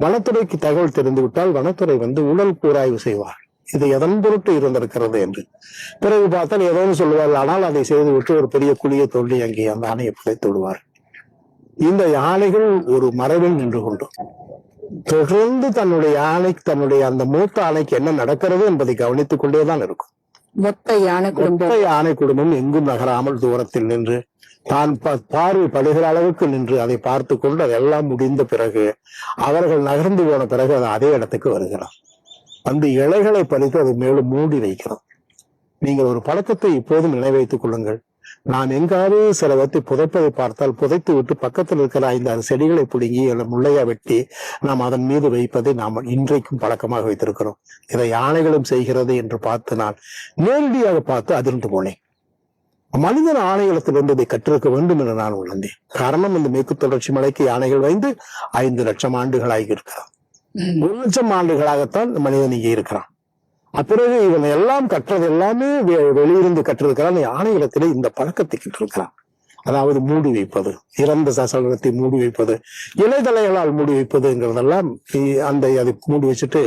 வனத்துறைக்கு தகவல் தெரிந்துவிட்டால் வனத்துறை உடல் கூராய்வு செய்வார், இது எதன் பொருட்டு இருந்திருக்கிறது என்று. பிறகு பார்த்தால் ஏதோ சொல்லுவார்கள், ஆனால் அதை செய்துவிட்டு ஒரு பெரிய குழியை தோண்டி அங்கே அந்த யானையை புதைத்து விடுவார். இந்த யானைகள் ஒரு மரபில் நின்று கொண்டு தொடர்ந்து தன்னுடைய அந்த மூத்த ஆணைக்கு என்ன நடக்கிறது என்பதை கவனித்துக் கொண்டேதான் இருக்கும். மொத்த யானை குடும்பம் எங்கும் நகராமல் தூரத்தில் நின்று தான் பார்வை படுகிற அளவுக்கு நின்று அதை பார்த்து கொண்டு அதெல்லாம் முடிந்த பிறகு அவர்கள் நகர்ந்து போன பிறகு அது அதே இடத்துக்கு வருகிறார். அந்த இலைகளை பறித்து அதை மேலும் மூடி வைக்கிறோம். நீங்கள் ஒரு பழக்கத்தை இப்போதும் நினைவைத்துக் கொள்ளுங்கள். நாம் எங்காவது சில வத்தை புதைப்பதை பார்த்தால் புதைத்து விட்டு பக்கத்தில் இருக்கிற 5-6 செடிகளை பிடுங்கி முள்ளையா வெட்டி நாம் அதன் மீது வைப்பதை நாம் இன்றைக்கும் பழக்கமாக வைத்திருக்கிறோம். இதை யானைகளும் செய்கிறது என்று பார்த்து நான் நேரடியாக பார்த்து அதிர்ந்து போனேன். மனிதன் ஆணைகளத்திலிருந்து இதை கற்றிருக்க வேண்டும் என்று நான் உணர்ந்தேன். காரணம், இந்த மேற்கு தொடர்ச்சி மலைக்கு யானைகள் 5 லட்சம் ஆண்டுகளாகி இருக்கிறான். 1 லட்சம் ஆண்டுகளாகத்தான் மனிதன் இங்கே இருக்கிறான். அப்பிறகு இவன் எல்லாம் கற்றது எல்லாமே வெளியிருந்து கற்றிருக்கிறான். யானைகளத்திலே இந்த பழக்கத்தை கற்றிருக்கிறான். அதாவது மூடி வைப்பது, இறந்த சசலத்தை மூடி வைப்பது, இலைதலைகளால் மூடி வைப்பதுங்கிறதெல்லாம் அதை மூடி வச்சுட்டு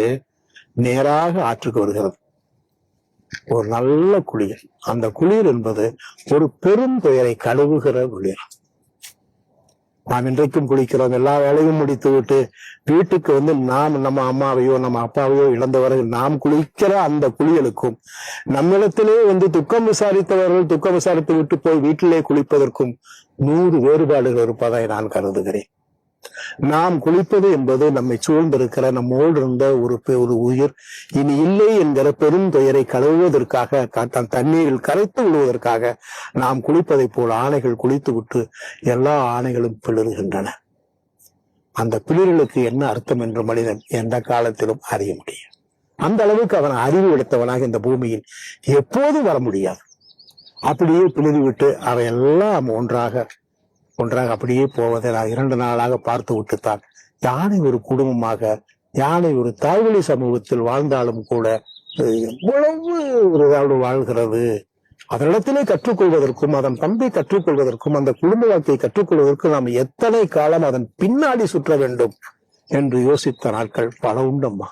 நேராக ஆற்றுக்கு வருகிறது. ஒரு நல்ல குளிர். அந்த குளிர் என்பது ஒரு பெரும் துயரை கழுவுகிற குளிர். நாம் இன்றைக்கும் குளிக்கிறோம். எல்லா வேலையும் முடித்து விட்டு வீட்டுக்கு நம்ம அம்மாவையோ நம்ம அப்பாவையோ இழந்தவர்கள் நாம் குளிக்கிற அந்த குளியலுக்கும் நம்மிடத்திலே துக்கம் விசாரித்தவர்கள் துக்கம் விசாரித்து விட்டு போய் வீட்டிலே குளிப்பதற்கும் 100 வேறுபாடுகள் இருப்பதை நான் கருதுகிறேன். நாம் குளிப்பது என்பது நம்மை சூழ்ந்திருக்கிற நம்மோடு இருந்த ஒரு உயிர் இனி இல்லை என்கிற பெரும் துயரை கழுவுவதற்காக, தண்ணீரில் கரைத்து விடுவதற்காக நாம் குளிப்பதை போல் ஆணைகள் குளித்து விட்டு எல்லா ஆணைகளும் பிளறுகின்றன. அந்த பிளறுகளுக்கு என்ன அர்த்தம் என்று மனிதன் எந்த காலத்திலும் அறிய முடியும். அந்த அளவுக்கு அவன் அறிவு எடுத்தவனாக இந்த பூமியில் எப்போதும் வர முடியாது. அப்படியே பிளறிவிட்டு அவையெல்லாம் ஒன்றாக அப்படியே போவதை நான் 2 நாளாக பார்த்து விட்டுத்தான். யானை ஒரு குடும்பமாக, யானை ஒரு தாய்வழி சமூகத்தில் வாழ்ந்தாலும் கூட எவ்வளவு ஒரு வாழ்கிறது. அதனிடத்திலே கற்றுக்கொள்வதற்கும் அதன் பண்பை கற்றுக்கொள்வதற்கும் அந்த குடும்ப வாழ்க்கையை கற்றுக்கொள்வதற்கும் நாம் எத்தனை காலம் அதன் பின்னாடி சுற்ற வேண்டும் என்று யோசித்த நாட்கள் பல உண்டம்மா.